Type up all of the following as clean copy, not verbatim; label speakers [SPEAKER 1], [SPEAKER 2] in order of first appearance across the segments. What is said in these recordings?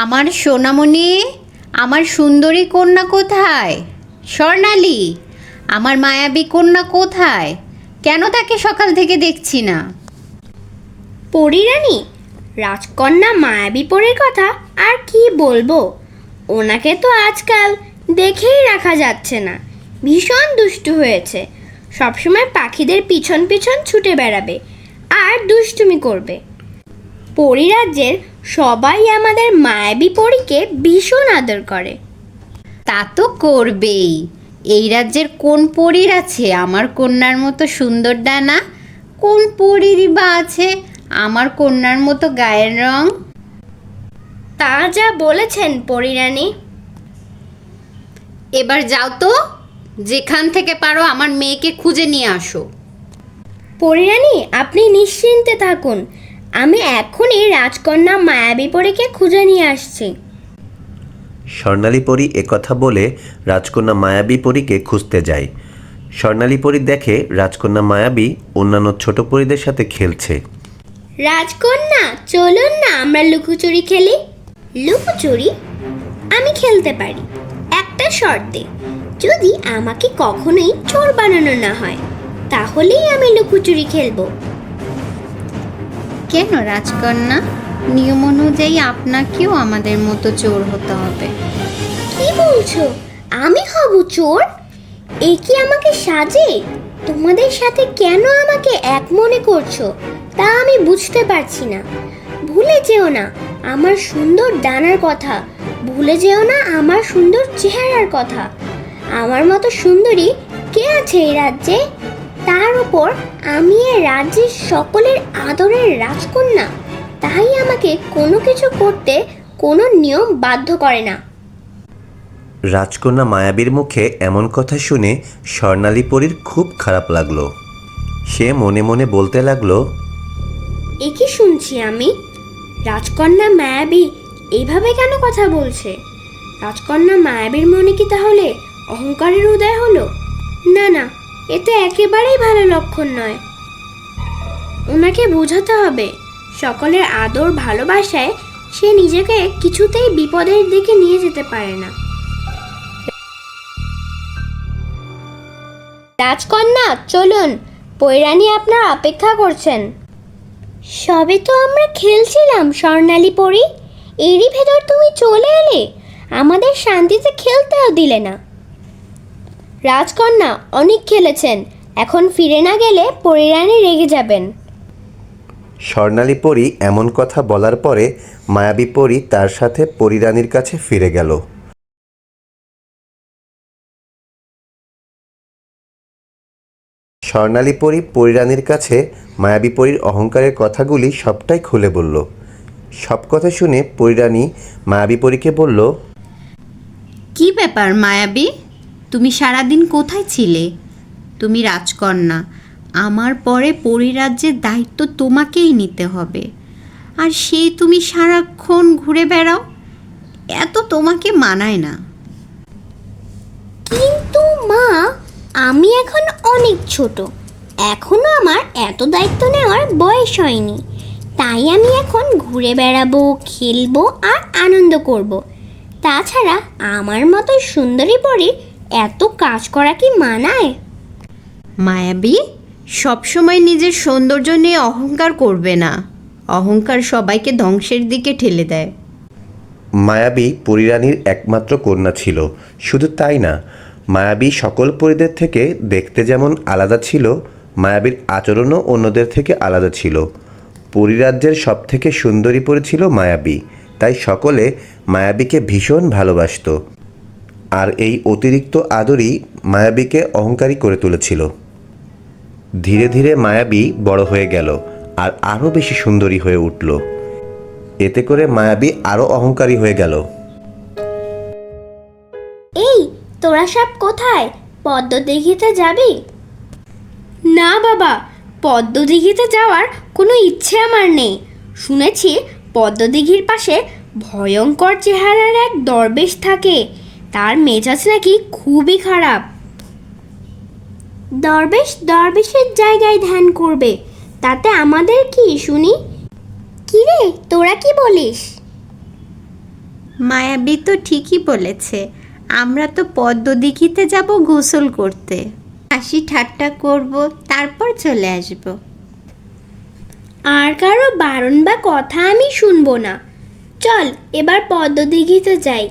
[SPEAKER 1] আমার সোনামণি, আমার সুন্দরী কন্যা কোথায়? স্বর্ণালী, আমার মায়াবী কন্যা কোথায়? কেন তাকে সকাল থেকে দেখছি না?
[SPEAKER 2] পরীরানী, রাজকন্যা মায়াবী পরীর কথা আর কি বলবো। ওনাকে তো আজকাল দেখেই রাখা যাচ্ছে না। ভীষণ দুষ্টু হয়েছে। সবসময় পাখিদের পিছন পিছন ছুটে বেড়াবে আর দুষ্টুমি করবে। পরীরাজ্যের সবাই আমাদের মায়াবী পরীকে ভীষণ আদর করে।
[SPEAKER 1] তা তো করবেই। এই রাজ্যের কোন পরীর আছে আমার কন্যার মতো সুন্দর ডানা? কোন পরীরই বা আছে আমার কন্যার মতো গায়ের রং?
[SPEAKER 2] তা যা বলেছেন পরীরানী।
[SPEAKER 1] এবার যাও তো, যেখান থেকে পারো আমার মেয়েকে খুঁজে নিয়ে আসো।
[SPEAKER 2] পরীরানী, আপনি নিশ্চিন্তে থাকুন। আমি এখনই রাজকন্যা মায়াবী পরীকে খুঁজে নিয়ে আসছি।
[SPEAKER 3] স্বর্ণালী পরী একথা বলে রাজকন্যা মায়াবী পরীকে খুঁজতে যায়। স্বর্ণালী পরী দেখে রাজকন্যা মায়াবী অন্যান্য ছোট পরীদের সাথে খেলছে।
[SPEAKER 2] রাজকন্যা, চলুন না আমরা লুকোচুরি খেলি। লুকোচুরি আমি খেলতে পারি, একটা শর্তে। যদি আমাকে কখনোই চোর বানানো না হয়, তাহলেই আমি লুকোচুরি খেলবো।
[SPEAKER 1] কেন রাজকন্যা? নিয়ম অনুযায়ী আপনাকেও আমাদের মতো চোর হতে হবে।
[SPEAKER 2] কি বলছো? আমি হব চোর? এ কি আমাকে সাজে? তোমাদের সাথে কেন আমাকে এক মনে করছো তা আমি বুঝতে পারছি না। ভুলে যেও না আমার সুন্দর ডানার কথা। ভুলে যেও না আমার সুন্দর চেহারার কথা। আমার মতো সুন্দরী কে আছে এই রাজ্যে? তার উপর আমি এই রাজ্যের সকলের আদরের রাজকন্যা। তাই আমাকে কোনো কিছু করতে কোনো নিয়ম বাধ্য করে না।
[SPEAKER 3] রাজকন্যা মায়াবীর মুখে এমন কথা শুনে স্বর্ণালী পরীর খুব খারাপ লাগলো। সে মনে মনে বলতে লাগলো,
[SPEAKER 2] এ কি শুনছি আমি? রাজকন্যা মায়াবী এইভাবে কেন কথা বলছে? রাজকন্যা মায়াবীর মনে কি তাহলে অহংকারের উদয় হলো? না না, এতে একেবারেই ভালো লক্ষণ নয়। ওনাকে বোঝাতে হবে সকলের আদর ভালোবাসায় সে নিজেকে কিছুতেই বিপদের দিকে নিয়ে যেতে পারে না। রাজকন্যা, চলুন, পৈরানী আপনার অপেক্ষা করছেন। সবে তো আমরা খেলছিলাম স্বর্ণালী পরী, এরই ভেতর তুমি চলে এলে, আমাদের শান্তিতে খেলতেও দিলে না। রাজকন্যা, অনেক খেলেছেন, এখন ফিরে না গেলে পরীরানী রেগে যাবেন।
[SPEAKER 3] স্বর্ণালী পরী এমন কথা বলার পরে মায়াবী পরী তার সাথে পরীরানীর কাছে ফিরে গেল। স্বর্ণালী পরী পরীরানীর কাছে মায়াবী পরীর অহংকারের কথাগুলি সবটাই খুলে বলল। সব কথা শুনে পরীরানী মায়াবী পরীকে বলল,
[SPEAKER 1] কি ব্যাপার মায়াবী? তুমি সারাদিন কোথায় ছিলে? তুমি রাজকন্যা, আমার পরে পরিরাজ্যের দায়িত্ব তোমাকেই নিতে হবে। আর সেই তুমি সারাক্ষণ ঘুরে বেড়াও, এত তোমাকে মানায় না।
[SPEAKER 2] কিন্তু মা, আমি এখন অনেক ছোট, এখনো আমার এত দায়িত্ব নেওয়ার বয়স হয়নি। তাই আমি এখন ঘুরে বেড়াবো, খেলবো আর আনন্দ করব। তাছাড়া আমার মতো সুন্দরী পরী এত কাজ করা কি মানায়?
[SPEAKER 1] মায়াবী, সবসময় নিজের সৌন্দর্য নিয়ে অহংকার করবে না। অহংকার সবাইকে ধ্বংসের দিকে ঠেলে দেয়।
[SPEAKER 3] মায়াবী পরীরানীর একমাত্র কন্যা ছিল। শুধু তাই না, মায়াবী সকল পরীদের থেকে দেখতে যেমন আলাদা ছিল, মায়াবীর আচরণও অন্যদের থেকে আলাদা ছিল। পরীরাজ্যের সব থেকে সুন্দরী পরী ছিল মায়াবী, তাই সকলে মায়াবীকে ভীষণ ভালোবাসত। আর এই অতিরিক্ত আদরই মায়াবীকে অহংকারী করে তুলেছিল। ধীরে ধীরে মায়াবী বড় হয়ে গেল আর আরও বেশি সুন্দরী হয়ে উঠল। এতে করে মায়াবী আরও অহংকারী হয়ে গেল।
[SPEAKER 2] এই, তোরা সব কোথায়? পদ্ম দিঘিতে যাবি? না বাবা, পদ্ম দিঘিতে যাওয়ার কোনো ইচ্ছে আমার নেই। শুনেছি পদ্ম দিঘির পাশে ভয়ঙ্কর চেহারার এক দরবেশ থাকে, তার মেজাজ নাকি খুবই খারাপ। দরবেশ দরবেশের জায়গায় ধ্যান করবে, তাতে আমাদের কি শুনি? কিরে, তোরা কি বলিস?
[SPEAKER 1] মায়াবী তো ঠিকই বলেছে, আমরা তো পদ্মদিঘিতে যাব গোসল করতে, হাসি ঠাট্টা করব, তারপর চলে আসব।
[SPEAKER 2] আর কারো বারণ বা কথা আমি শুনবো না। চল এবার পদ্মদিঘিতে যাই।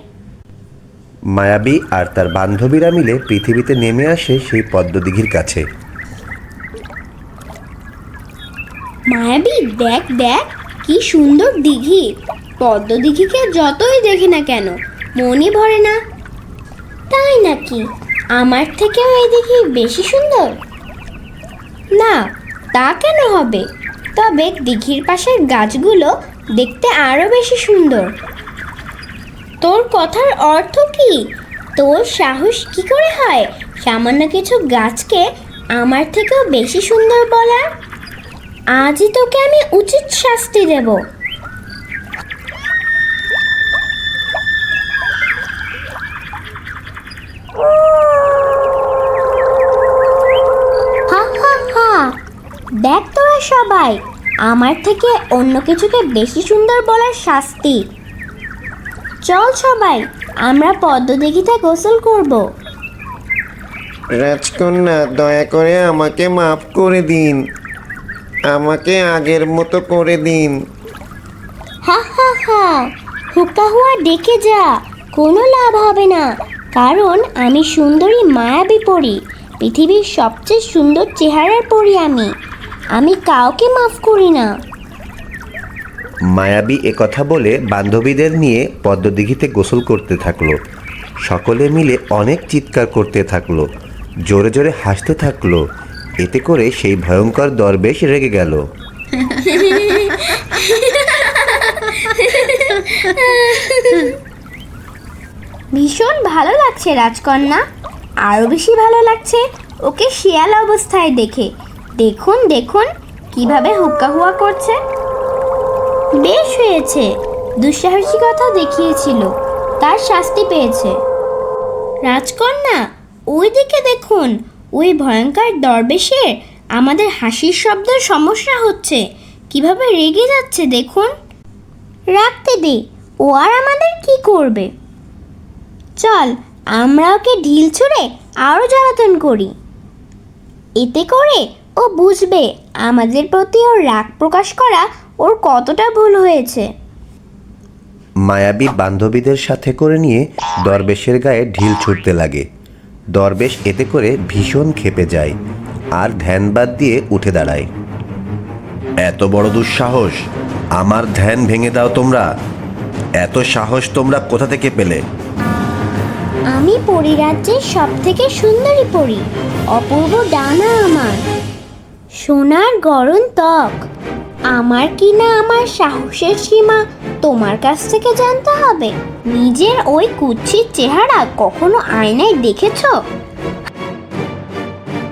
[SPEAKER 3] মায়াবী আর তার বান্ধবীরা মিলে পৃথিবীতে নেমে আসে সেই পদ্মদিঘির কাছে।
[SPEAKER 2] মায়াবী, দেখ দেখ কি সুন্দর দিঘি। পদ্মদিঘিকে যতই দেখি না কেন মনই ভরে না। তাই নাকি? আমার থেকেও এই দিঘি বেশি সুন্দর? না, তা কেন হবে? তবে দিঘির পাশের গাছগুলো দেখতে আরো বেশি সুন্দর। তোর কথার অর্থ কি? তোর সাহস কি করে হয় সামান্য কিছু গাছকে আমার থেকেও বেশি সুন্দর বলার? আজই তোকে আমি উচিত শাস্তি দেব। হা হা হা, দেখ তোরা সবাই, আমার থেকে অন্য কিছুকে বেশি সুন্দর বলার শাস্তি। চল সবাই, আমরা পদ্মদিঘিতে গোসল করব।
[SPEAKER 4] রাজকন্যা, দয়া করে আমাকে মাফ করে দিন, আমাকে আগের মতো করে দিন।
[SPEAKER 2] হা হা হা, হুকা হুয়া ডেকে যা, কোনো লাভ হবে না, কারণ আমি সুন্দরী মায়াবী পরী, পৃথিবীর সবচেয়ে সুন্দর চেহারার পরী আমি কাউকে মাফ করি না।
[SPEAKER 3] মায়াবী একথা বলে বান্ধবীদের নিয়ে পদ্মদিঘিতে গোসল করতে থাকলো। সকলে মিলে অনেক চিৎকার করতে থাকলো, জোরে জোরে হাসতে থাকলো। এতে করে সেই ভয়ঙ্কর দরবেশ রেগে গেল।
[SPEAKER 2] ভীষণ ভালো লাগছে রাজকন্যা, আরও বেশি ভালো লাগছে ওকে শিয়াল অবস্থায় দেখে। দেখুন দেখুন কিভাবে হুক্কা হুয়া করছে। বেশ হয়েছে, দুঃসাহসিকতা দেখিয়েছিল, তার শাস্তি পেয়েছে। রাজকন্যা, ওই দিকে দেখুন, ওই ভয়ঙ্কর দরবেশের আমাদের হাসির শব্দের সমস্যা হচ্ছে, কিভাবে রেগে যাচ্ছে দেখুন। রাখতে দে, ও আর আমাদের কি করবে। চল আমরা ওকে ঢিল ছুঁড়ে আরও জ্বালাতন করি, এতে করে ও বুঝবে আমাদের প্রতি ওর রাগ প্রকাশ করা ওর কতটা ভুল হয়েছে।
[SPEAKER 3] মায়াবী বান্ধবীদের সাথে করে নিয়ে দরবেশের গায়ে ঢিল ছুটতে লাগে। দরবেশ এতে করে ভীষণ ক্ষেপে যায় আর ধ্যান বাদ দিয়ে উঠে দাঁড়ায়। এত বড় দুঃসাহস, আমার ধ্যান ভেঙে দাও তোমরা! এত সাহস তোমরা কোথা থেকে পেলে?
[SPEAKER 2] আমি পরিরাজ্যের সব থেকে সুন্দরী পরী, অপূর্ব ডানা আমার, সোনার গরম ত্বক। আমার কি না আমার সাহসের সীমা তোমার কাছ থেকে জানতে হবে? নিজের ওই কুৎসিত চেহারা কখনো আয়নায় দেখেছো?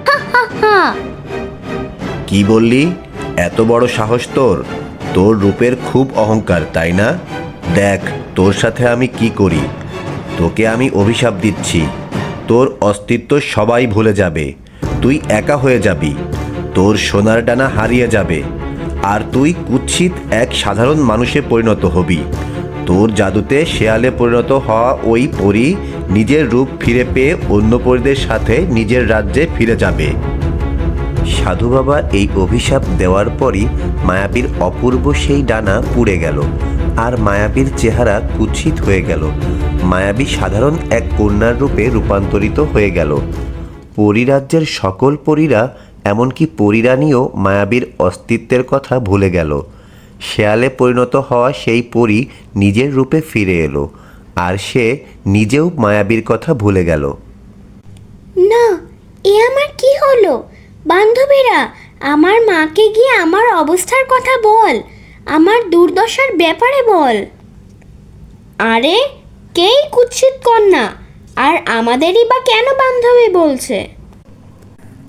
[SPEAKER 2] হা হা হা।
[SPEAKER 3] কি বললি? এত বড় সাহস তোর? তোর রূপের খুব অহংকার, তাই না? দেখ তোর সাথে আমি কি করি। তোকে আমি অভিশাপ দিচ্ছি, তোর অস্তিত্ব সবাই ভুলে যাবে, তুই একা হয়ে যাবি, তোর সোনার ডানা হারিয়ে যাবে, আর তুই কুৎসিত এক সাধারণ মানুষে পরিণত হবি। তোর জাদুতে শেয়ালে পরিণত হওয়া ওই পরী নিজের রূপ ফিরে পেয়ে অন্য পরীদের সাথে নিজের রাজ্যে ফিরে যাবে। সাধু বাবা এই অভিশাপ দেওয়ার পরই মায়াবীর অপূর্ব সেই ডানা পুড়ে গেল আর মায়াবীর চেহারা কুৎসিত হয়ে গেল। মায়াবী সাধারণ এক কন্যার রূপে রূপান্তরিত হয়ে গেল। পরীরাজ্যের সকল পরীরা, এমনকি পরীরানীও মায়াবীর অস্তিত্বের কথা ভুলে গেল। শেয়ালে পরিণত হওয়া সেই পরী নিজের রূপে ফিরে এলো আর সে নিজেও মায়াবীর কথা ভুলে গেল।
[SPEAKER 2] না, এ আমার কি হলো? বান্ধবীরা, আমার মাকে গিয়ে আমার অবস্থার কথা বল, আমার দুর্দশার ব্যাপারে বল। আরে, কেই কুৎসিত কন্যা, আর আমাদেরই বা কেন বান্ধবী বলছে?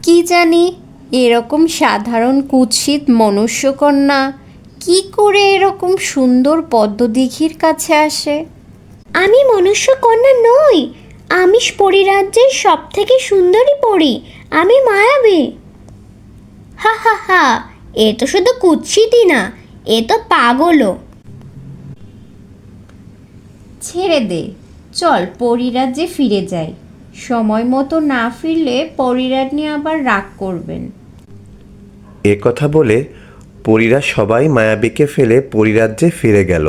[SPEAKER 1] কি জানি, এরকম সাধারণ কুৎসিত মনুষ্যকন্যা কি করে এরকম সুন্দর পদ্মদিঘির কাছে আসে?
[SPEAKER 2] আমি মনুষ্য কন্যা নই, আমি পরিরাজ্যের সব থেকে সুন্দরী পরী, আমি মায়াবী। হা হা হা, এ তো শুধু কুৎসিতই না, এ তো পাগলও।
[SPEAKER 1] ছেড়ে দে, চল পরিরাজ্যে ফিরে যাই। সময় মতো না ফিরলে পরিরাজ্ঞী আবার রাগ করবেন।
[SPEAKER 3] এ কথা বলে পরীরা সবাই মায়াবীকে ফেলে পরিরাজ্যে ফিরে গেল।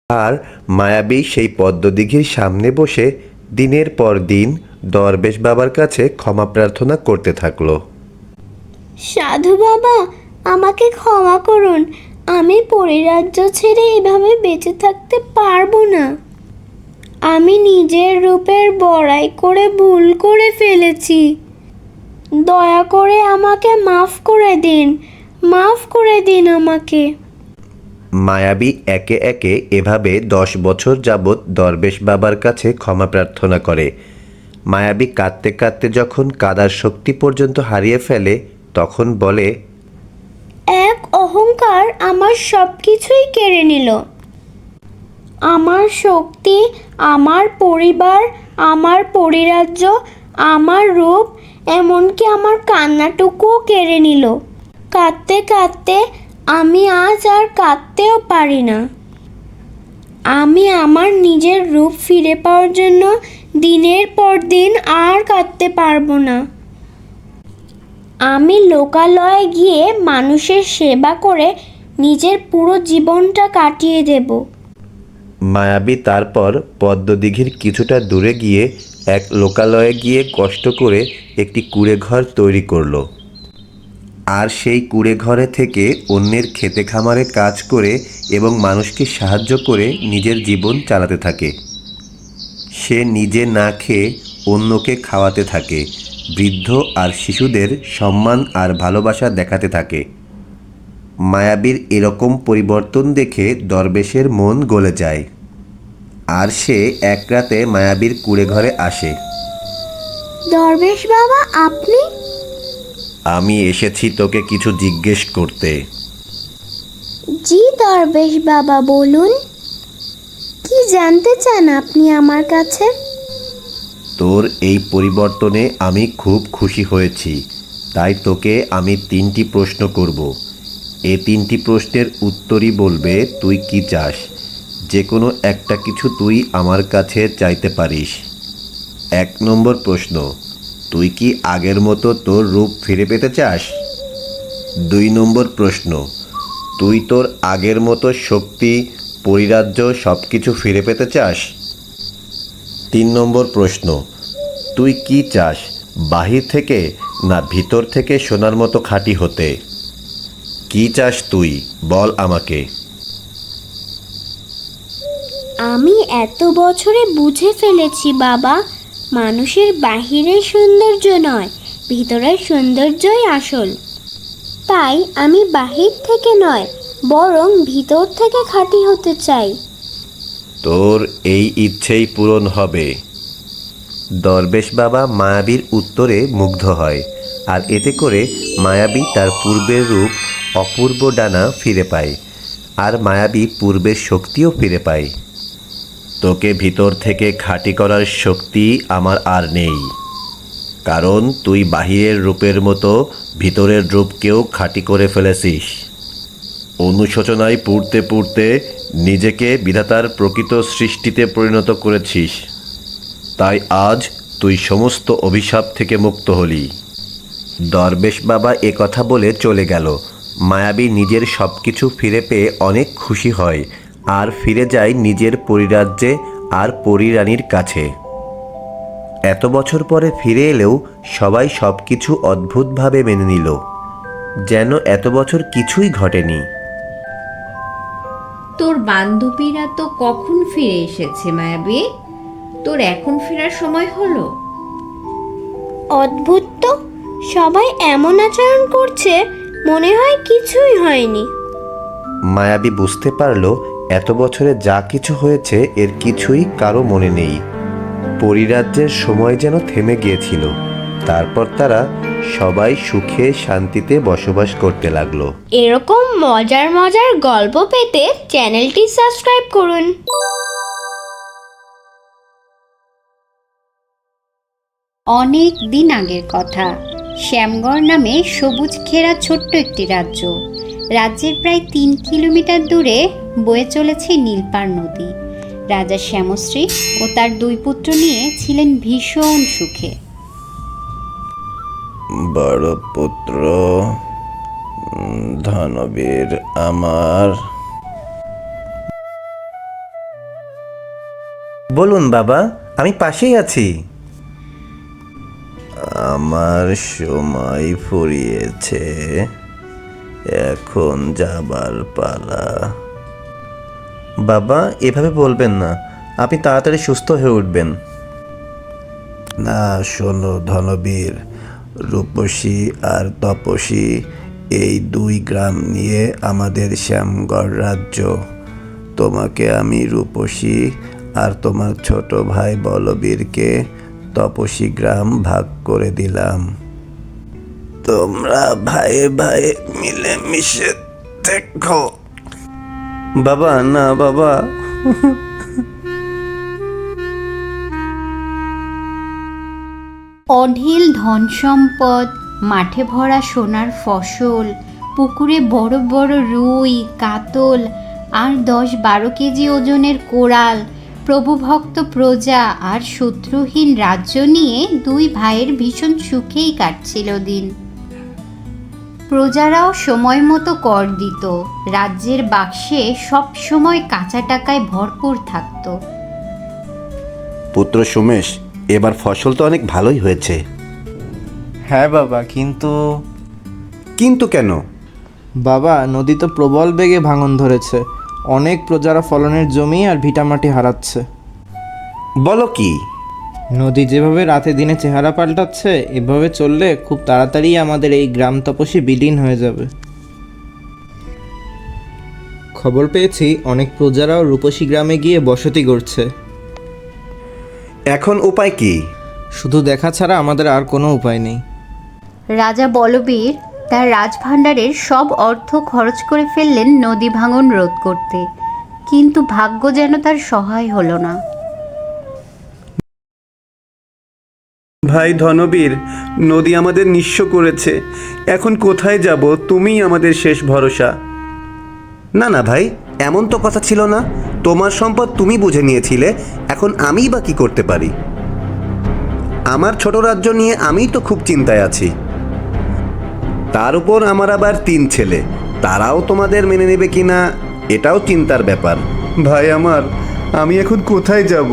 [SPEAKER 3] আর মায়াবী সেই পদ্মদিঘির সামনে বসে দিনের পর দিন দরবেশ বাবার কাছে ক্ষমা প্রার্থনা করতে থাকলো।
[SPEAKER 2] সাধু বাবা, আমাকে ক্ষমা করুন, আমি পরিরাজ্য ছেড়ে এভাবে বেঁচে থাকতে পারবো না। আমি নিজের রূপের বড়াই করে ভুল করে ফেলেছি। দয়া করে আমাকে মাফ করে দিন, মাফ করে দিন আমাকে।
[SPEAKER 3] মায়াবী একে একে এভাবে 10 বছর যাবৎ দরবেশ বাবার কাছে ক্ষমা প্রার্থনা করে। মায়াবী কাঁদতে কাঁদতে যখন কাদার শক্তি পর্যন্ত হারিয়ে ফেলে তখন বলে,
[SPEAKER 2] এক অহংকার আমার সব কিছুই কেড়ে নিল। আমার শক্তি, আমার পরিবার, আমার পরিরাজ্য, আমার রূপ, এমনকি আমার কান্নাটুকুও কেড়ে নিল। কাঁদতে কাঁদতে আমি আজ আর কাঁদতেও পারি না। আমি আমার নিজের রূপ ফিরে পাওয়ার জন্য দিনের পর দিন আর কাঁদতে পারবো না। আমি লোকালয়ে গিয়ে মানুষের সেবা করে নিজের পুরো জীবনটা কাটিয়ে দেব।
[SPEAKER 3] মায়াবী তারপর পদ্মদিঘির কিছুটা দূরে গিয়ে এক লোকালয়ে গিয়ে কষ্ট করে একটি কুঁড়ে ঘর তৈরি করলো। আর সেই কুঁড়ে ঘরে থেকে অন্যের খেতে খামারে কাজ করে এবং মানুষকে সাহায্য করে নিজের জীবন চালাতে থাকে। সে নিজে না খেয়ে অন্যকে খাওয়াতে থাকে, বৃদ্ধ আর শিশুদের সম্মান আর ভালোবাসা দেখাতে থাকে। মায়াবীর এরকম পরিবর্তন দেখে দরবেশের মন গলে যায়। আর সে এক রাতে মায়াবীর কুঁড়ে ঘরে আসে।
[SPEAKER 2] দরবেশ বাবা, আপনি?
[SPEAKER 3] আমি এসেছি তোকে কিছু জিজ্ঞেস করতে।
[SPEAKER 2] জি দরবেশ বাবা, বলুন। কি জানতে চান আপনি আমার কাছে?
[SPEAKER 3] তোর এই পরিবর্তনে আমি খুব খুশি হয়েছি, তাই তোকে আমি 3টি প্রশ্ন করব। এই 3টি প্রশ্নের উত্তরই বলবে তুই কি চাস। যে কোনো একটা কিছু তুই আমার কাছে চাইতে পারিস। 1 নম্বর প্রশ্ন, তুই কি আগের মতো তোর রূপ ফিরে পেতে চাস? 2 নম্বর প্রশ্ন, তুই তোর আগের মতো শক্তি, পরিরাজ্য সব কিছু ফিরে পেতে চাস? 3 নম্বর প্রশ্ন, তুই কি চাস, বাহির থেকে না ভিতর থেকে সোনার মতো খাঁটি হতে? কি চাস তুই, বল আমাকে।
[SPEAKER 2] আমি এত বছরে বুঝে ফেলেছি বাবা, মানুষের বাহিরের সৌন্দর্য নয়, ভিতরের সৌন্দর্যই আসল। তাই আমি বাহির থেকে নয়, বরং ভিতর থেকে খাঁটি হতে চাই।
[SPEAKER 3] তোর এই ইচ্ছেই পূরণ হবে। দরবেশ বাবা মায়াবীর উত্তরে মুগ্ধ হয়, আর এতে করে মায়াবী তার পূর্বের রূপ অপূর্ব ডানা ফিরে পায়, আর মায়াবী পূর্বের শক্তিও ফিরে পায়। তোকে ভিতর থেকে খাঁটি করার শক্তি আমার আর নেই, কারণ তুই বাহিরের রূপের মতো ভিতরের রূপকেও খাঁটি করে ফেলেছিস। অনুশোচনায় পুড়তে পুড়তে নিজেকে বিধাতার প্রকৃত সৃষ্টিতে পরিণত করেছিস। তাই আজ তুই সমস্ত অভিশাপ থেকে মুক্ত হলি। দরবেশ বাবা এ কথা বলে চলে গেল। মায়াবী নিজের সব কিছু ফিরে পেয়ে অনেক খুশি হয় আর ফিরে যায় নিজের পরিরাজ্যে আর পরিরানীর কাছে। এত বছর পরে ফিরে এলেও সবাই সব কিছু অদ্ভুতভাবে মেনে নিল, যেন এত বছর কিছুই ঘটেনি।
[SPEAKER 1] তোর বান্ধবীরা তো কখন ফিরে এসেছে মায়াবী? তোর এখন ফেরার সময় হলো?
[SPEAKER 2] অদ্ভুত তো, সবাই এমন আচরণ করছে মনে হয় কিছুই হয়নি।
[SPEAKER 3] মায়াবী বুঝতে পারল এত বছরে যা কিছু হয়েছে এর কিছুই কারো মনে নেই। পরিরাজ্যের সময় যেন থেমে গিয়েছিল। তারপর তারা সবাই সুখে শান্তিতে বসবাস করতে লাগলো।
[SPEAKER 2] এরকম মজার মজার গল্প পেতে চ্যানেলটি সাবস্ক্রাইব করুন।
[SPEAKER 1] অনেক দিন আগের কথা, শ্যামগড় নামে সবুজ ঘেরা ছোট্ট একটি রাজ্য। রাজ্যের প্রায় 3 কিলোমিটার দূরে বয়ে চলেছে নীলপাড় নদী। রাজা শ্যামশ্রী ও তার 2 পুত্র নিয়ে ছিলেন ভীষণ সুখে।
[SPEAKER 3] বড় পুত্র ধনবীর আমার। বলুন বাবা, আমি পাশেই আছি। আমার সময় ফুরিয়েছে, এখন যাবার পালা। বাবা, এভাবে বলবেন না, আপনি তাড়াতাড়ি সুস্থ হয়ে উঠবেন। না শোনো ধনবীর, রূপসী আর তপসী এই 2 গ্রাম নিয়ে আমাদের শ্যামগড় রাজ্য। তোমাকে আমি রূপসী আর তোমার ছোট ভাই বলবীরকে তপসী গ্রাম ভাগ করে দিলাম। তোমরা ভাইয়ে ভাইয়ে মিলে মিশে দেখো। বাবা না বাবা।
[SPEAKER 1] অঢেল ধন সম্পদ, মাঠে ভরা সোনার ফসল, পুকুরে বড় বড় রুই কাতল আর 10-12 কেজি ওজনের কোরাল, প্রভুভক্ত প্রজা আর শত্রুহীন রাজ্য নিয়ে 2 ভাইয়ের ভীষণ সুখেই কাটছিল দিন। প্রজারাও সময় মতো কর দিত, রাজ্যের বাক্সে সব সময় কাঁচা টাকায় ভরপুর থাকত।
[SPEAKER 3] পুত্র সুমেশ, এবার ফসল তো অনেক ভালোই হয়েছে।
[SPEAKER 5] হ্যাঁ বাবা, কিন্তু
[SPEAKER 3] কিন্তু কেন?
[SPEAKER 5] বাবা, নদী তো প্রবল বেগে ভাঙন ধরেছে। অনেক প্রজারা ফলনের জমি আর ভিটামাটি হারাচ্ছে।
[SPEAKER 3] বলো কি?
[SPEAKER 5] নদী যেভাবে রাতে দিনে চেহারা পাল্টাচ্ছে, এভাবে চললে খুব তাড়াতাড়ি আমাদের এই গ্রাম তপসী বিলীন হয়ে যাবে। খবর পেয়েছি অনেক প্রজারাও রূপসী গ্রামে গিয়ে বসতি গড়ছে।
[SPEAKER 3] এখন উপায় কি?
[SPEAKER 5] শুধু দেখা ছাড়া আমাদের আর কোনো উপায় নেই।
[SPEAKER 1] রাজা বলবীর তার রাজভাণ্ডারের সব অর্থ খরচ করে ফেললেন নদী ভাঙন রোধ করতে, কিন্তু ভাগ্য যেন তার সহায় হলো না।
[SPEAKER 6] ভাই ধনবীর, নদী আমাদের নিঃস্ব করেছে। এখন কোথায় যাব? তুমিই আমাদের শেষ ভরসা।
[SPEAKER 3] না না ভাই, এমন তো কথা ছিল না। তোমার সম্পদ তুমি বুঝে নিয়েছিলে, এখন আমিই বা কি করতে পারি? আমার ছোট রাজ্য নিয়ে আমিই তো খুব চিন্তায় আছি। তার উপর আমার আবার 3 ছেলে, তারাও তোমাদের মেনে নেবে কিনা এটাও চিন্তার ব্যাপার।
[SPEAKER 6] ভাই আমার, আমি এখন কোথায় যাব?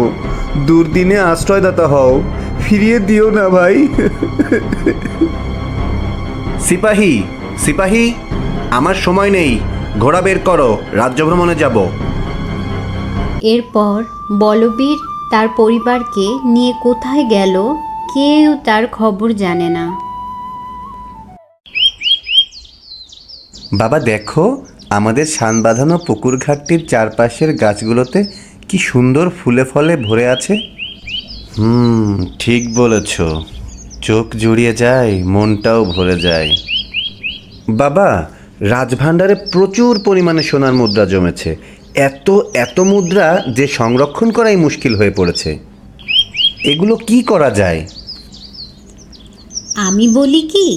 [SPEAKER 6] দুর্দিনে আশ্রয়দাতা হও, ফিরিয়ে দিও না ভাই।
[SPEAKER 3] সিপাহী সিপাহী, আমার সময় নেই, ঘোড়া বের করো, রাজ্য ভ্রমণে যাব।
[SPEAKER 1] এরপর বলবীর তার পরিবারকে নিয়ে কোথায় গেল কেউ তার খবর জানে না।
[SPEAKER 3] বাবা দেখো, আমাদের শান বাঁধানো পুকুর ঘাটটির চারপাশের গাছগুলোতে কি সুন্দর ফুলে ফলে ভরে আছে। ঠিক বলেছ, চোখ জুড়িয়ে যায়, মনটাও ভরে যায়। বাবা, রাজভাণ্ডারে প্রচুর পরিমাণে সোনার মুদ্রা জমেছে। এত এত মুদ্রা যে সংরক্ষণ করাই মুশকিল হয়ে পড়েছে। এগুলো কি করা যায়?
[SPEAKER 1] আমি বলি কি,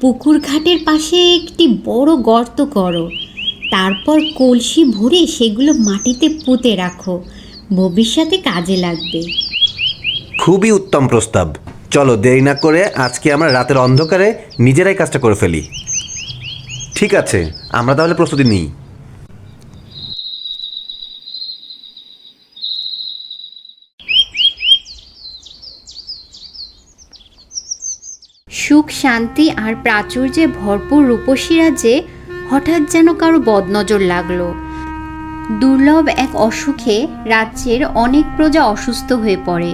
[SPEAKER 1] পুকুর ঘাটের পাশে একটি বড় গর্ত করো, তারপর কলসি ভরে সেগুলো মাটিতে পুঁতে রাখো, ভবিষ্যতে কাজে লাগবে।
[SPEAKER 3] খুবই উত্তম প্রস্তাব। চলো দেরি না করে আজকে আমরা রাতের অন্ধকারে নিজেরাই কাজটা করে ফেলি। ঠিক আছে, আমরা তাহলে প্রস্তুতি নিই।
[SPEAKER 1] সুখ শান্তি আর প্রাচুর্যে ভরপুর রূপসী রাজ্যে হঠাৎ যেন কারো বদনজর লাগলো। দুর্লভ এক অসুখে রাজ্যের অনেক প্রজা অসুস্থ হয়ে পড়ে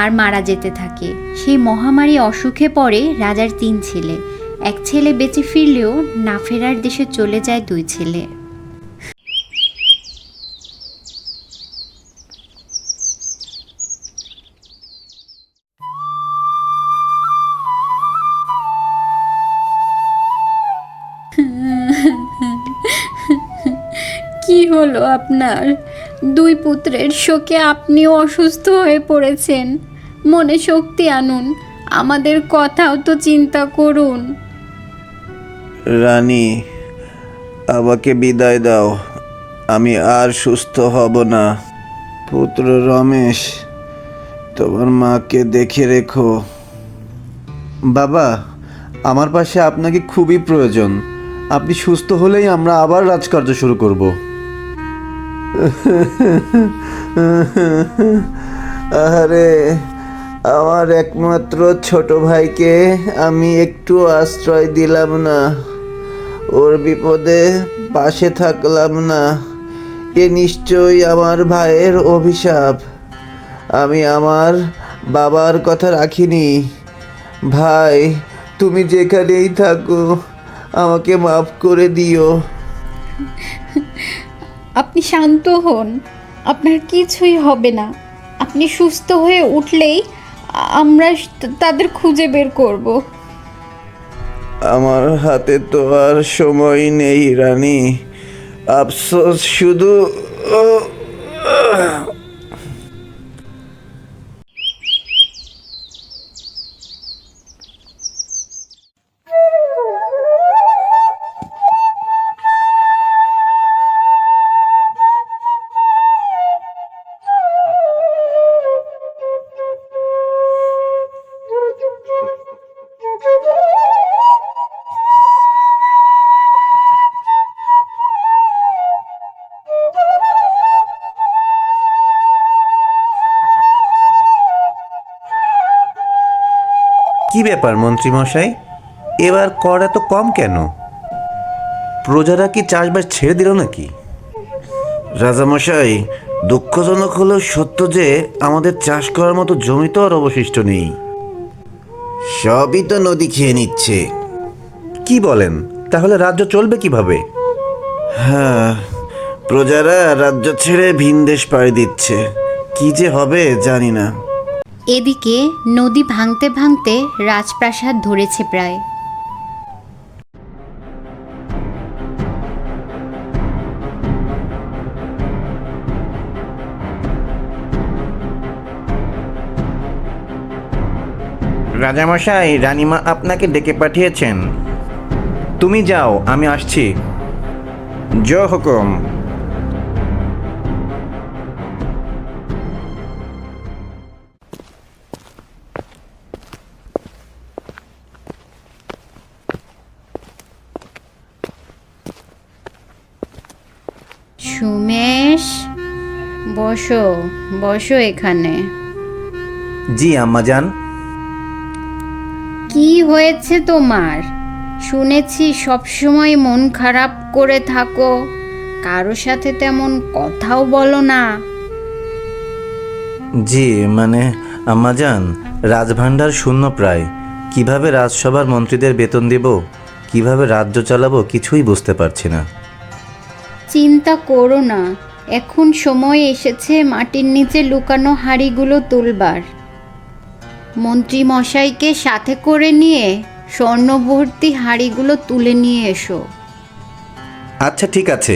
[SPEAKER 1] আর মারা যেতে থাকে। সেই মহামারী অসুখে পড়ে রাজার 3 ছেলে। এক ছেলে বেঁচে ফিরলেও না ফেরার দেশে চলে যায় 2 ছেলে। কি হলো আপনার? 2 পুত্রের শোকে আপনিও অসুস্থ হয়ে পড়েছেন। মনে শক্তি আনুন, আমাদের কথাও তো চিন্তা করুন।
[SPEAKER 7] রানী, আমাকে বিদায় দাও, আমি আর সুস্থ হব না। পুত্র রমেশ, তোমার মাকে দেখে রেখো। বাবা, আমার পাশে আপনাকে খুবই প্রয়োজন। আপনি সুস্থ হলেই আমরা আবার রাজকার্য শুরু করব। আরে, আমার একমাত্র ছোট ভাইকে আমি একটু আশ্রয় দিলাম না, ওর বিপদে পাশে থাকলাম না। এ নিশ্চয়ই আমার ভাইয়ের অভিশাপ। আমি আমার বাবার কথা রাখিনি। ভাই, তুমি যেখানেই থাকো, আমাকে মাফ করে দিও।
[SPEAKER 1] আপনি শান্ত হন, আপনার কিছুই হবে না। আপনি সুস্থ হয়ে উঠলেই আমরা তাদের খুঁজে বের করব।
[SPEAKER 7] আমার হাতে তো আর সময় নেই রানী, আফসোস শুধু।
[SPEAKER 3] কি ব্যাপার মন্ত্রীমশাই, এবার কর এত কম কেন? প্রজারা কি চাষবাস ছেড়ে দিল নাকি?
[SPEAKER 7] রাজামশাই, দুঃখজনক হলেও সত্য যে আমাদের চাষ করার মতো জমি তো আর অবশিষ্ট নেই। সবই তো নদী খেয়ে নিচ্ছে।
[SPEAKER 3] কি বলেন? তাহলে রাজ্য চলবে কিভাবে?
[SPEAKER 7] হ্যাঁ, প্রজারা রাজ্য ছেড়ে ভিনদেশ পাড়ি দিচ্ছে। কি যে হবে জানি না।
[SPEAKER 1] এদিকে নদী ভাঙতে ভাঙতে রাজপ্রাসাদ ধরেছে প্রায়।
[SPEAKER 7] রাজামশাই, রানীমা আপনাকে ডেকে পাঠিয়েছেন।
[SPEAKER 3] তুমি যাও, আমি আসছি।
[SPEAKER 7] জয় হুকুম।
[SPEAKER 1] সুমেশ, বসো বসো এখানে।
[SPEAKER 3] জি আম্মাজান।
[SPEAKER 1] কি হয়েছে তোমার? শুনেছি সবসময় মন খারাপ করে থাকো, কারো সাথে তেমন কথাও বলো না।
[SPEAKER 8] জি মানে আম্মাজান, রাজভাণ্ডার শূন্য প্রায়। কিভাবে রাজসভার মন্ত্রীদের বেতন দেব, কিভাবে রাজ্য চালাবো কিছুই বুঝতে পারছি না।
[SPEAKER 1] চিন্তা করো না, এখন সময় এসেছে মাটির নিচে লুকানো হাঁড়িগুলো তুলবার। মন্ত্রী মশাইকে সাথে করে নিয়ে স্বর্ণভর্তি হাঁড়িগুলো তুলে নিয়ে এসো।
[SPEAKER 8] আচ্ছা ঠিক আছে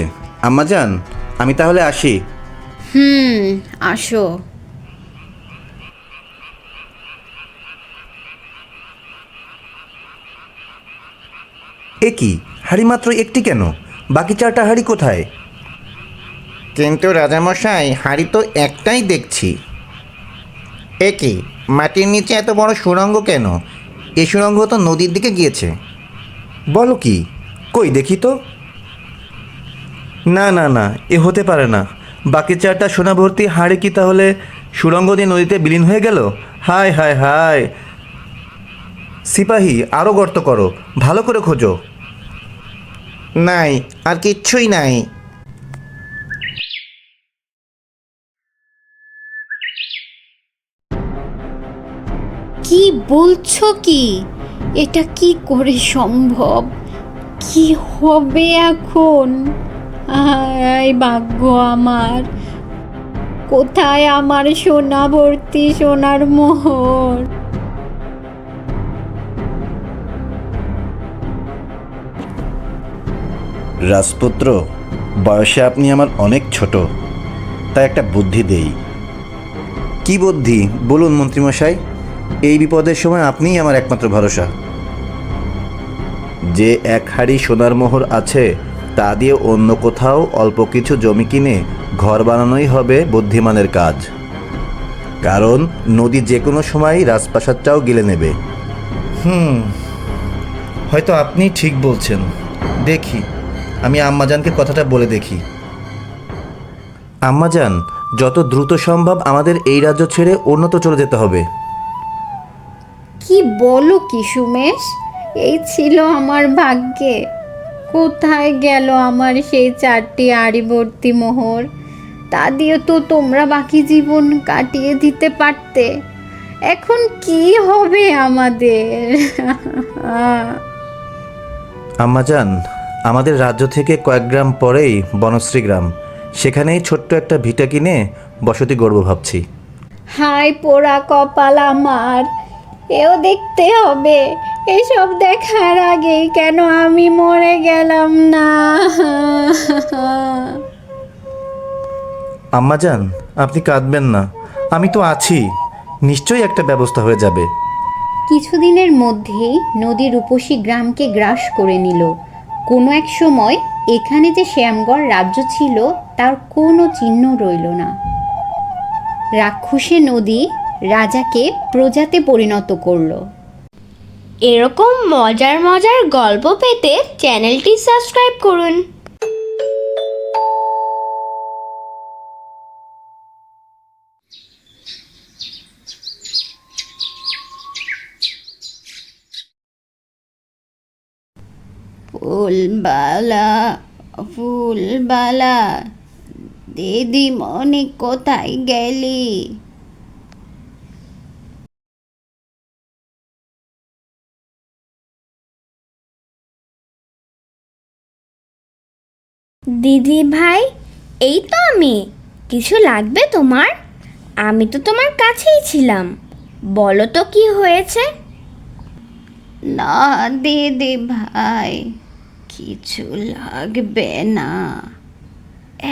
[SPEAKER 8] আম্মাজান, আমি তাহলে আসি।
[SPEAKER 1] আসো।
[SPEAKER 3] এ কি, হাঁড়ি মাত্র একটি কেন? বাকি 4টা হাঁড়ি কোথায়?
[SPEAKER 4] কিন্তু রাজামশাই, হাঁড়ি তো একটাই দেখছি। এ কি, মাটির নিচে এত বড় সুড়ঙ্গ কেন? এই সুড়ঙ্গ তো নদীর দিকে গিয়েছে।
[SPEAKER 3] বলো কি? কই দেখি তো।
[SPEAKER 8] না না না, এ হতে পারে না। বাকি 4টা সোনা ভর্তি হাঁড়ি কি তাহলে সুড়ঙ্গ দিয়ে নদীতে বিলীন হয়ে গেল? হায় হায় হায়! সিপাহী, আরও গর্ত করো, ভালো করে খোঁজো।
[SPEAKER 4] নাই, আর কিচ্ছুই নাই।
[SPEAKER 1] কি বলছো কি? এটা কি করে সম্ভব? কি হবে এখন? আয় ভাগ্য আমার, কোথায় আমার সোনা ভর্তি সোনার মোহর?
[SPEAKER 8] রাজপুত্র, বয়সে আপনি আমার অনেক ছোট, তাই একটা বুদ্ধি দেই।
[SPEAKER 3] কি বুদ্ধি বলুন মন্ত্রীমশাই।
[SPEAKER 8] এই বিপদের সময় আপনিই আমার একমাত্র ভরসা। যে এক হাড়ি সোনার মোহর আছে তা দিয়ে অন্য কোথাও অল্প কিছু জমি কিনে ঘর বানানোই হবে বুদ্ধিমানের কাজ। কারণ নদী যে কোনো সময় রাজপ্রাসাদটাও গিলে নেবে। হয়তো আপনি ঠিক বলছেন। দেখি, আমি আম্মাজানকে কথাটা বলে দেখি। আম্মাজান, যত দ্রুত সম্ভব আমাদের এই রাজ্য ছেড়ে অন্যত্র চলে যেতে হবে।
[SPEAKER 1] কি বলো কি সুমেশ, এই ছিল আমার ভাগ্যে। কোথায় গেল আমার সেই 4টি আড়িবর্তি মোহর? তা দিয়ে তো তোমরা বাকি জীবন কাটিয়ে দিতে পারতে। এখন কি হবে আমাদের?
[SPEAKER 8] আম্মাজান, আমাদের রাজ্য থেকে কয়েক গ্রাম পরেই বনশ্রী গ্রাম, সেখানেই ছোট্ট একটা ভিটা কিনে বসতি গড়ব ভাবছি।
[SPEAKER 1] হায় পোড়া কপাল আমার, এও দেখতে হবে। এসব দেখার আগেই কেন আমি মরে গেলাম না?
[SPEAKER 8] আম্মাজান, আপনি কাঁদবেন না, আমি তো আছি, নিশ্চয়ই একটা ব্যবস্থা হয়ে যাবে।
[SPEAKER 1] কিছুদিনের মধ্যেই নদী রূপসী গ্রামকে গ্রাস করে নিল। কোনো এক সময় এখানে যে শ্যামগড় রাজ্য ছিল তার কোনো চিহ্ন রইল না। রাক্ষসে নদী রাজাকে প্রজাতে পরিণত করলো।
[SPEAKER 2] এরকম মজার মজার গল্প পেতে চ্যানেলটি সাবস্ক্রাইব করুন।
[SPEAKER 1] ফুলবালা, ফুলবালা, দিদিমণি কোথায় গেলি?
[SPEAKER 2] দিদি ভাই, এই তো আমি। কিছু লাগবে তোমার? আমি তো তোমার কাছেই ছিলাম। বলো তো কি হয়েছে?
[SPEAKER 1] না দিদি ভাই, কিছু লাগবে না।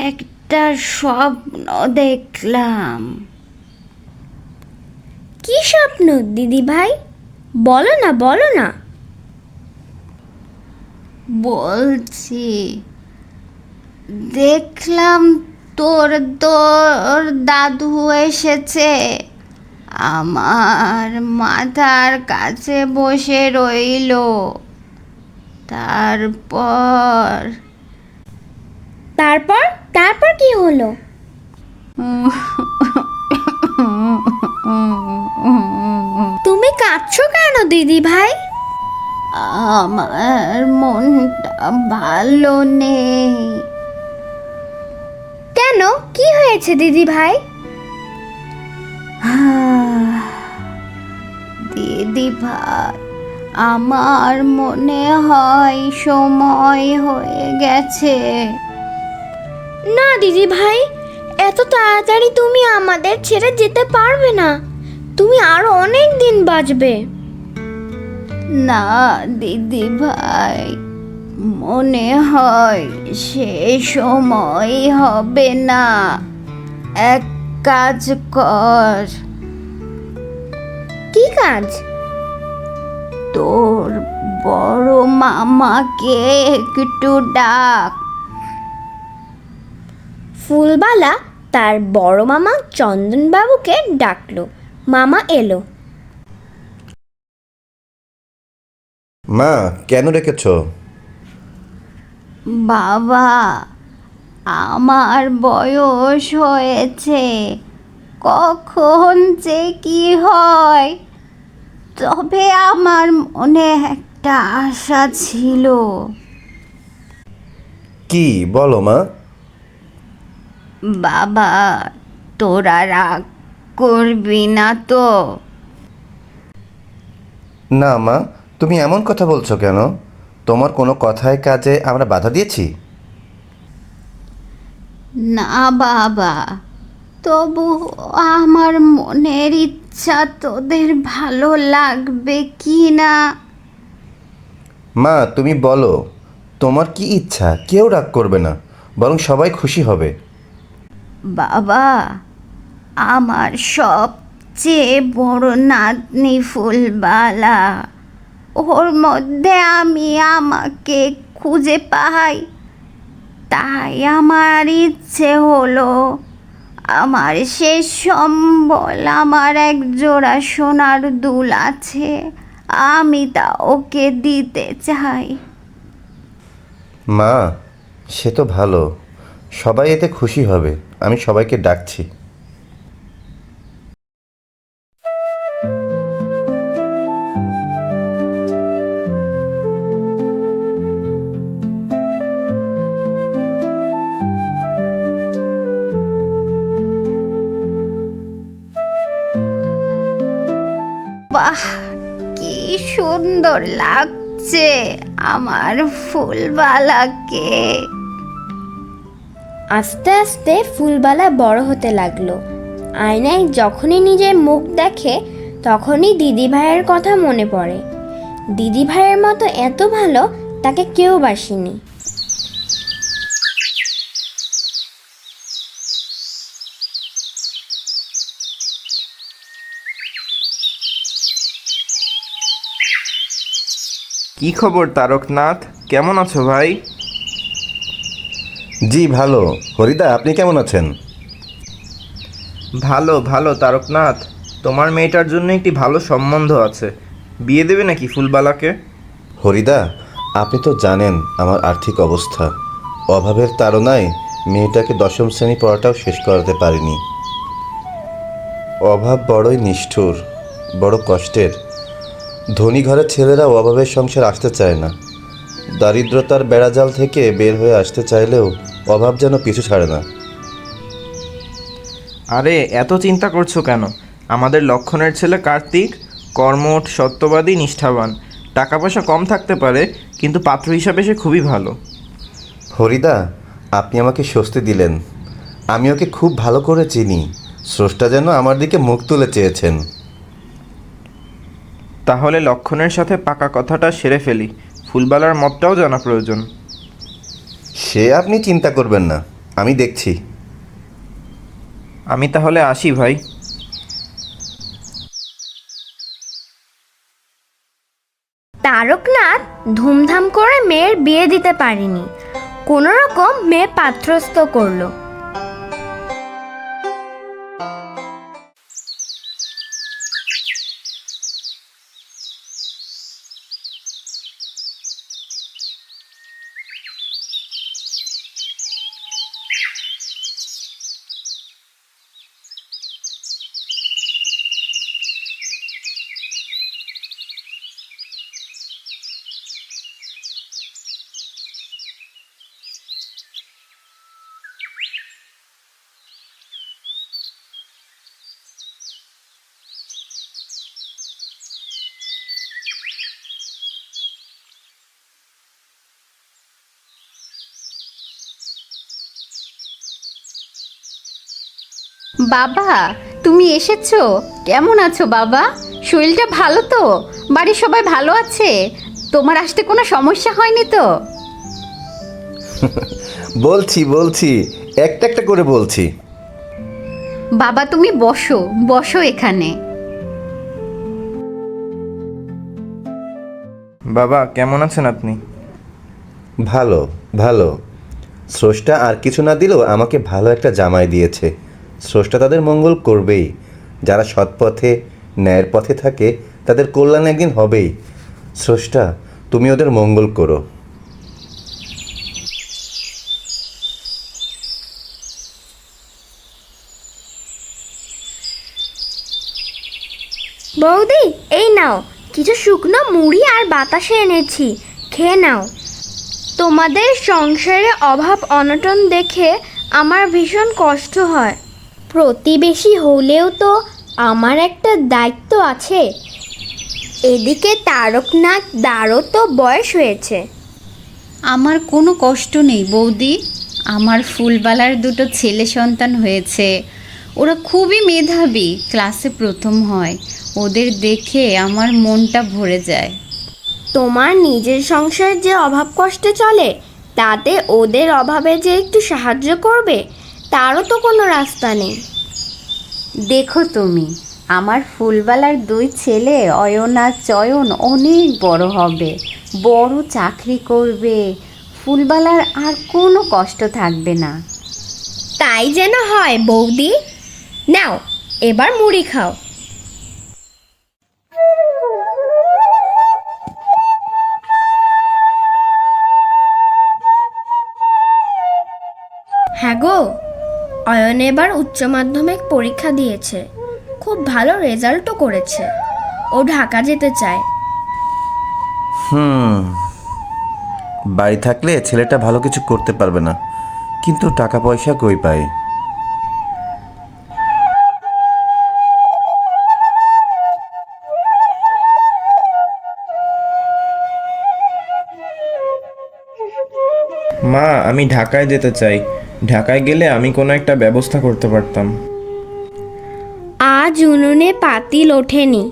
[SPEAKER 1] একটা স্বপ্ন দেখলাম।
[SPEAKER 2] কি স্বপ্ন দিদি ভাই? বলো না, বলো না।
[SPEAKER 1] বলছি, দেখলাম তোর তোর দাদু এসেছে, আমার মাথার কাছে বসে রইলো। তারপর
[SPEAKER 2] তারপর তারপর কি হলো? তুমি কাঁদছো কেন দিদি ভাই?
[SPEAKER 1] আমার মনটা ভালো নেই।
[SPEAKER 2] কেন, কি হয়েছে দিদি ভাই?
[SPEAKER 1] দিদি ভাই, আমার মনে হয় সময় হয়ে গেছে।
[SPEAKER 2] না দিদি ভাই, এত তাড়াতাড়ি তুমি আমাদের ছেড়ে যেতে পারবে না। তুমি আরো অনেক দিন বাঁচবে।
[SPEAKER 1] না দিদি ভাই, মনে হয় সে সময় হবে না। এক কাজ কর।
[SPEAKER 2] কি কাজ?
[SPEAKER 1] তোর বড় মামাকে একটু ডাক।
[SPEAKER 2] ফুলবালা তার বড় মামা চন্দনবাবুকে ডাকলো। মামা এলো।
[SPEAKER 3] মা, কেন রেখেছ?
[SPEAKER 1] বাবা, আমার বয়স হয়েছে, কখন যে কি হয়। তবে আমার মনে একটা আশা ছিল।
[SPEAKER 3] কি বলো মা?
[SPEAKER 1] বাবা, তোরা রাগ করবি না তো?
[SPEAKER 3] না মা, তুমি এমন কথা বলছো কেন? তোমার কোনো কথায় কাজে আমরা বাধা দিয়েছি?
[SPEAKER 1] না বাবা, তবু আমার মনের ইচ্ছা তোদের ভালো লাগবে কি না।
[SPEAKER 3] মা, তুমি বলো, তোমার কি ইচ্ছা? কেউ রাগ করবে না, বরং সবাই খুশি হবে।
[SPEAKER 1] বাবা, আমার সব চেয়ে বড় নাতনি ফুলবালা, ওর মধ্যে আমি আমাকে খুঁজে পাই। তাই আমার ইচ্ছে হলো আমার শেষ সম্বল, আমার এক জোড়া সোনার দুল আছে, আমি তা ওকে দিতে চাই।
[SPEAKER 3] মা, সে তো ভালো, সবাই এতে খুশি হবে। আমি সবাইকে ডাকছি।
[SPEAKER 1] বাহ, কি সুন্দর লাগছে আমার ফুলবালাকে।
[SPEAKER 2] আস্তে আস্তে ফুলবালা বড় হতে লাগলো। আয়নায় যখনই নিজের মুখ দেখে তখনই দিদিভাইয়ের কথা মনে পড়ে। দিদিভাইয়ের মতো এত ভালো তাকে কেউ বাসেনি।
[SPEAKER 5] কি খবর তারকনাথ, কেমন আছো ভাই?
[SPEAKER 3] জি ভালো। হরিদা, আপনি কেমন আছেন?
[SPEAKER 5] ভালো ভালো তারকনাথ, তোমার মেয়েটার জন্য একটি ভালো সম্বন্ধ আছে, বিয়ে দেবে নাকি ফুলবালাকে?
[SPEAKER 3] হরিদা, আপনি তো জানেন আমার আর্থিক অবস্থা। অভাবের তাড়নায় মেয়েটাকে 10ম শ্রেণী পড়াটাও শেষ করাতে পারিনি। অভাব বড়ই নিষ্ঠুর, বড় কষ্টের। ধনী ঘরের ছেলেরা অভাবের সংসার আসতে চায় না। দারিদ্রতার বেড়াজাল থেকে বের হয়ে আসতে চাইলেও অভাব যেন পিছু ছাড়ে না।
[SPEAKER 5] আরে এত চিন্তা করছো কেন? আমাদের লক্ষণের ছেলে কার্তিক কর্মঠ, সত্যবাদী, নিষ্ঠাবান। টাকা পয়সা কম থাকতে পারে, কিন্তু পাত্র হিসাবে সে খুবই ভালো।
[SPEAKER 3] হরিদা, আপনি আমাকে স্বস্তি দিলেন। আমি ওকে খুব ভালো করে চিনি। স্রষ্টা যেন আমার দিকে মুখ তুলে চেয়েছেন।
[SPEAKER 5] তাহলে লক্ষণের সাথে পাকা কথাটা সেরে ফেলি, ফুলবালার মতটাও জানা প্রয়োজন।
[SPEAKER 3] সে আপনি চিন্তা করবেন না, আমি দেখছি।
[SPEAKER 5] আমি তাহলে আসি ভাই।
[SPEAKER 2] তারকনাথ ধুমধাম করে মেয়ের বিয়ে দিতে পারেনি, কোনো রকম মেয়ে পাত্রস্থ করলো।
[SPEAKER 1] বাবা, তুমি এসেছো? কেমন আছো বাবা? শরীরটা ভালো তো? বাড়ির সবাই ভালো আছে? তোমার আসতে কোনো সমস্যা হয়নি তো?
[SPEAKER 3] বলছি একটা একটা করে বলছি।
[SPEAKER 1] বাবা তুমি বসো, বসো এখানে।
[SPEAKER 5] বাবা কেমন আছেন আপনি?
[SPEAKER 3] ভালো ভালো। স্রষ্টা আর কিছু না দিলেও আমাকে ভালো একটা জামাই দিয়েছে। স্রষ্টা তাদের মঙ্গল করবেই। যারা সৎ পথে, ন্যায়ের পথে থাকে তাদের কল্যাণ একদিন হবেই। স্রষ্টা, তুমি ওদের মঙ্গল করো।
[SPEAKER 2] বৌদি, এই নাও, কিছু শুকনো মুড়ি আর বাতাসে এনেছি, খেয়ে নাও। তোমাদের সংসারে অভাব অনটন দেখে আমার ভীষণ কষ্ট হয়। প্রতিবেশী হলেও তো আমার একটা দায়িত্ব আছে। এদিকে তারকনাথ দারও তো বয়স হয়েছে।
[SPEAKER 1] আমার কোনো কষ্ট নেই বৌদি। আমার ফুলবালার দুটো ছেলে সন্তান হয়েছে। ওরা খুবই মেধাবী, ক্লাসে প্রথম হয়। ওদের দেখে আমার মনটা ভরে যায়।
[SPEAKER 2] তোমার নিজের সংসার যে অভাব কষ্টে চলে, তাতে ওদের অভাবে যে একটু সাহায্য করবে তারও তো কোনো রাস্তা নেই।
[SPEAKER 1] দেখো তুমি, আমার ফুলবালার 2 ছেলে অয়ন আর চয়ন অনেক বড় হবে, বড় চাকরি করবে। ফুলবালার আর কোনো কষ্ট থাকবে না।
[SPEAKER 2] তাই যেন হয় বৌদি। নাও এবার মুড়ি খাও। হ্যাঁ গো, অয়ন এবার উচ্চ মাধ্যমিক পরীক্ষা দিয়েছে, খুব ভালো রেজাল্টও করেছে। ও ঢাকা যেতে চায়।
[SPEAKER 3] বাড়ি থাকলে ছেলেটা ভালো কিছু করতে পারবে না, কিন্তু টাকা পয়সা কই পায়?
[SPEAKER 5] মা, আমি ঢাকায় যেতে চাই। ঢাকায় গেলে আমি কোনো একটা ব্যবস্থা করতে পারতাম।
[SPEAKER 2] আজ উনুনে পাতিল ওঠেনি।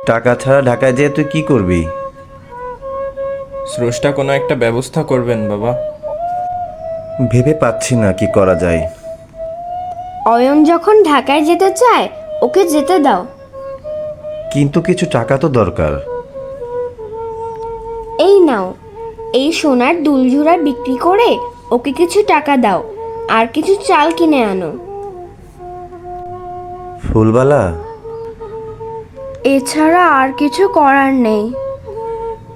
[SPEAKER 3] টাকা ছাড়া ঢাকায় যেয়ে তুই কি করবি?
[SPEAKER 5] স্রষ্টা কোনো একটা ব্যবস্থা করবেন বাবা।
[SPEAKER 3] ভেবে পাচ্ছি না কি করা যায়।
[SPEAKER 2] অয়ন যখন ঢাকায় যেতে চায় ওকে যেতে দাও।
[SPEAKER 3] কিন্তু কিছু টাকা তো দরকার।
[SPEAKER 2] এই নাও, এই সোনার দুলঝুরা বিক্রি করে ওকে কিছু টাকা দাও, আর কিছু চাল কিনে আনো।
[SPEAKER 3] ফুলবালা,
[SPEAKER 2] এছাড়া আর কিছু করার নেই।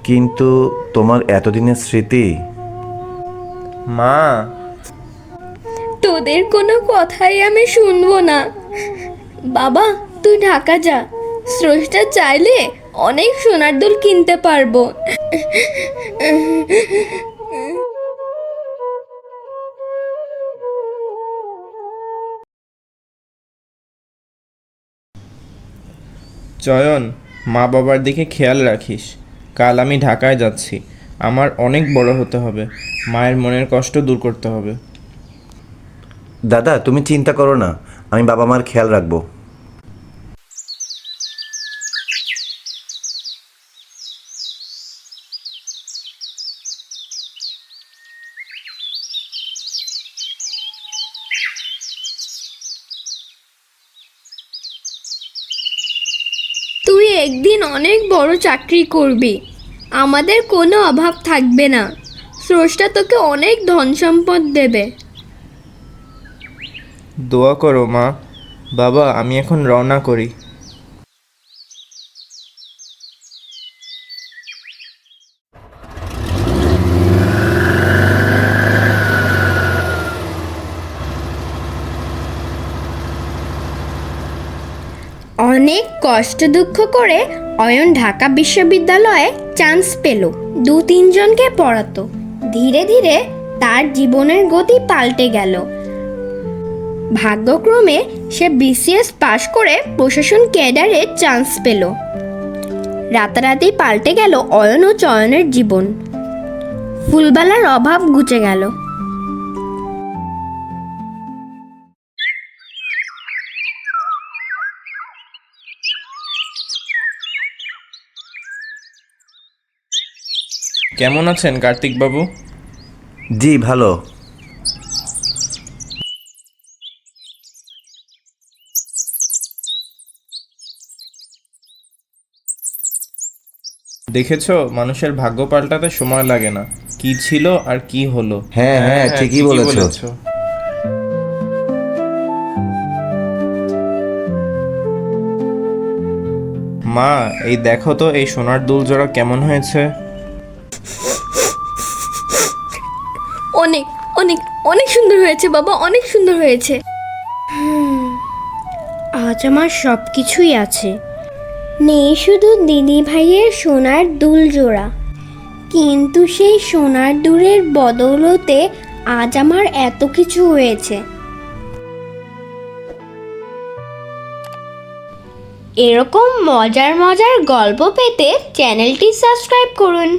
[SPEAKER 3] কিন্তু তোমার এতদিনের স্মৃতি।
[SPEAKER 5] মা,
[SPEAKER 2] তোদের কোনো কথাই আমি শুনবো না। বাবা তুই ঢাকা যা, স্রষ্টা চাইলে অনেক সোনার দুল কিনতে পারবো।
[SPEAKER 5] চয়ন, মা বাবার দিকে খেয়াল রাখিস। কাল আমি ঢাকায় যাচ্ছি। আমার অনেক বড় হতে হবে, মায়ের মনের কষ্ট দূর করতে হবে।
[SPEAKER 3] দাদা, তুমি চিন্তা করো না, আমি বাবা মার খেয়াল রাখবো।
[SPEAKER 2] তুই একদিন অনেক বড় চাকরি করবি, আমাদের কোনো অভাব থাকবে না। স্রষ্টা তোকে অনেক ধন সম্পদ দেবে।
[SPEAKER 5] দোয়া করো মা। বাবা, আমি এখন রওনা করি।
[SPEAKER 2] অনেক কষ্ট দুঃখ করে অয়ন ঢাকা বিশ্ববিদ্যালয়ে চান্স পেল। 2-3 জনকে পড়াতো। ধীরে ধীরে তার জীবনের গতি পাল্টে গেল। ভাগ্যক্রমে সে বিসিএস পাশ করে প্রশাসন ক্যাডারে চান্স পেল। রাতারাতি পাল্টে গেল অয়ন ও চয়নের জীবন। ফুলবালার অভাব ঘুচে গেল।
[SPEAKER 5] কেমন আছেন কার্তিক বাবু?
[SPEAKER 3] জি ভালো।
[SPEAKER 5] দেখেছো, মানুষের ভাগ্য পাল্টাতে সময় লাগে না। কি ছিল আর কি হলো।
[SPEAKER 3] হ্যাঁ হ্যাঁ, ঠিকই বলেছো।
[SPEAKER 5] মা, এই দেখো তো এই সোনার দুল জোড়া কেমন হয়েছে।
[SPEAKER 2] অনেক অনেক অনেক সুন্দর হয়েছে বাবা, অনেক সুন্দর হয়েছে। আজ আমার সব কিছুই আছে, নেই শুধু দিদি ভাইয়ের সোনার দুল জোড়া। কিন্তু সেই সোনার দুলের বদৌলতে আজ আমার এত কিছু হয়েছে। এরকম মজার মজার গল্প পেতে চ্যানেলটি সাবস্ক্রাইব করুন।